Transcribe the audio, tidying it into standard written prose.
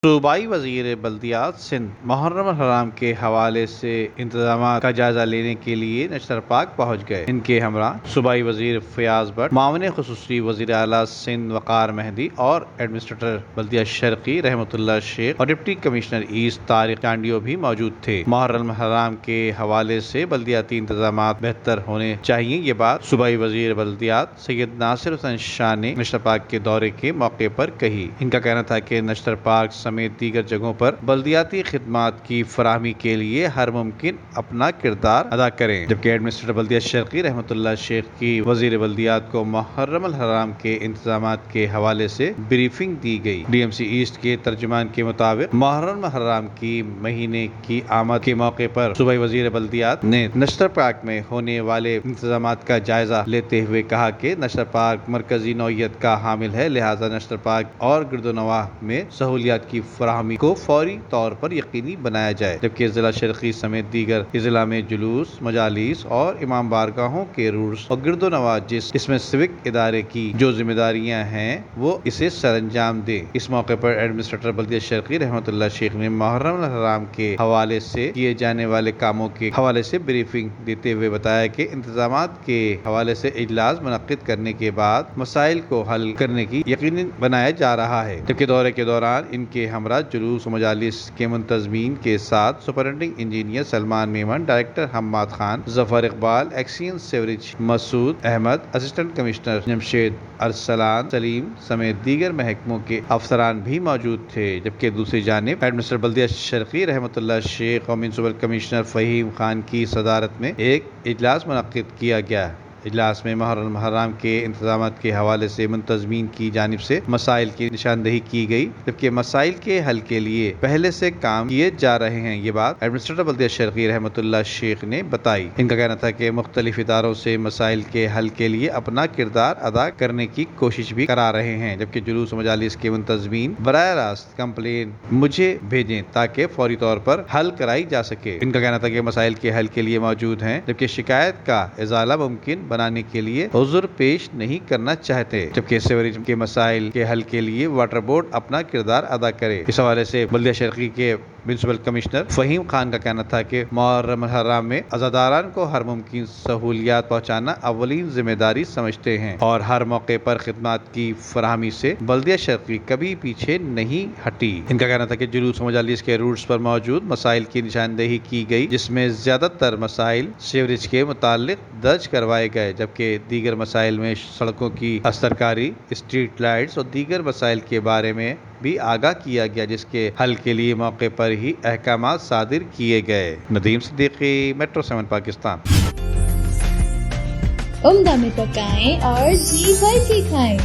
صوبائی وزیر بلدیات سندھ محرم الحرام کے حوالے سے انتظامات کا جائزہ لینے کے لیے نشتر پاک پہنچ گئے۔ ان کے ہمراہ صوبائی وزیر فیاض بٹ، معاون خصوصی وزیر اعلیٰ سندھ وقار مہدی اور ایڈمنسٹریٹر بلدیہ شرقی رحمت اللہ شیخ اور deputy commissioner east Tariq Chandio بھی موجود تھے۔ محرم الحرام کے حوالے سے بلدیاتی انتظامات بہتر ہونے چاہیے، یہ بات صوبائی وزیر بلدیات سید ناصر حسین شاہ نے نشتر پاک کے دورے کے موقع پر کہی۔ ان کا کہنا تھا کہ نشتر پاک سمیت دیگر جگہوں پر بلدیاتی خدمات کی فراہمی کے لیے ہر ممکن اپنا کردار ادا کریں، جبکہ ایڈمنسٹریٹر بلدیہ شرقی رحمت اللہ شیخ کی وزیر بلدیات کو محرم الحرام کے انتظامات کے حوالے سے بریفنگ دی گئی۔ ڈی ایم سی ایسٹ کے ترجمان کے مطابق محرم الحرام کی مہینے کی آمد کے موقع پر صوبائی وزیر بلدیات نے نشتر پاک میں ہونے والے انتظامات کا جائزہ لیتے ہوئے کہا کہ نشتر پاک مرکزی نوعیت کا حامل ہے، لہذا نشتر پاک اور گرد و نواح میں سہولیات کی فراہمی کو فوری طور پر یقینی بنایا جائے، جبکہ ضلع شرقی سمیت دیگر اضلاع میں جلوس، مجالس اور امام بارگاہوں کے روٹس اور گرد و نواح اس میں سیوک ادارے کی جو ذمہ داریاں ہیں وہ اسے سر انجام دے۔ اس موقع پر ایڈمنسٹریٹر بلدیہ شرقی رحمت اللہ شیخ نے محرم الحرام کے حوالے سے کیے جانے والے کاموں کے حوالے سے بریفنگ دیتے ہوئے بتایا کہ انتظامات کے حوالے سے اجلاس منعقد کرنے کے بعد مسائل کو حل کرنے کی یقینی بنایا جا رہا ہے، جبکہ دورے کے دوران ان کے ہمراہ جلوس و مجالس کے منتظمین کے ساتھ سپرنٹنڈنگ انجینئر سلمان میمن، ڈائریکٹر حماد خان، ظفر اقبال، ایکسین سیوریج مسعود احمد، اسسٹنٹ کمشنر جمشید ارسلان سلیم سمیت دیگر محکموں کے افسران بھی موجود تھے، جبکہ دوسری جانب ایڈمنسٹریٹر بلدیہ شرقی رحمت اللہ شیخ اور میونسپل کمشنر فہیم خان کی صدارت میں ایک اجلاس منعقد کیا گیا۔ اجلاس میں محرم الحرام کے انتظامات کے حوالے سے منتظمین کی جانب سے مسائل کی نشاندہی کی گئی، جبکہ مسائل کے حل کے لیے پہلے سے کام کیے جا رہے ہیں، یہ بات ایڈمنسٹریٹر بلدیہ شرقی رحمت اللہ شیخ نے بتائی۔ ان کا کہنا تھا کہ مختلف اداروں سے مسائل کے حل کے لیے اپنا کردار ادا کرنے کی کوشش بھی کرا رہے ہیں، جبکہ جلوس و مجالس کے منتظمین براہ راست کمپلین مجھے بھیجیں تاکہ فوری طور پر حل کرائی جا سکے۔ ان کا کہنا تھا کہ مسائل کے حل کے لیے موجود ہیں، جبکہ شکایت کا ازالہ ممکن بنانے کے لیے عذر پیش نہیں کرنا چاہتے، جبکہ سیوریج کے مسائل کے حل کے لیے واٹر بورڈ اپنا کردار ادا کرے۔ اس حوالے سے بلدیہ شرقی کے میونسپل کمشنر فہیم خان کا کہنا تھا کہ محرم الحرام میں عزاداران کو ہر ممکن سہولیات پہنچانا اولین ذمہ داری سمجھتے ہیں اور ہر موقع پر خدمات کی فراہمی سے بلدیہ شرقی کبھی پیچھے نہیں ہٹی۔ ان کا کہنا تھا کہ جلوس و مجالس کے روٹس پر موجود مسائل کی نشاندہی کی گئی، جس میں زیادہ تر مسائل سیوریج کے متعلق درج کروائے گئے، جبکہ دیگر مسائل میں سڑکوں کی استرکاری، اسٹریٹ لائٹس اور دیگر مسائل کے بارے میں بھی آگاہ کیا گیا، جس کے حل کے لیے موقع پر ہی احکامات صادر کیے گئے۔ ندیم صدیقی، میٹرو 7 پاکستان۔ عمدہ میں پکائیں اور جی بھر کے کھائیں۔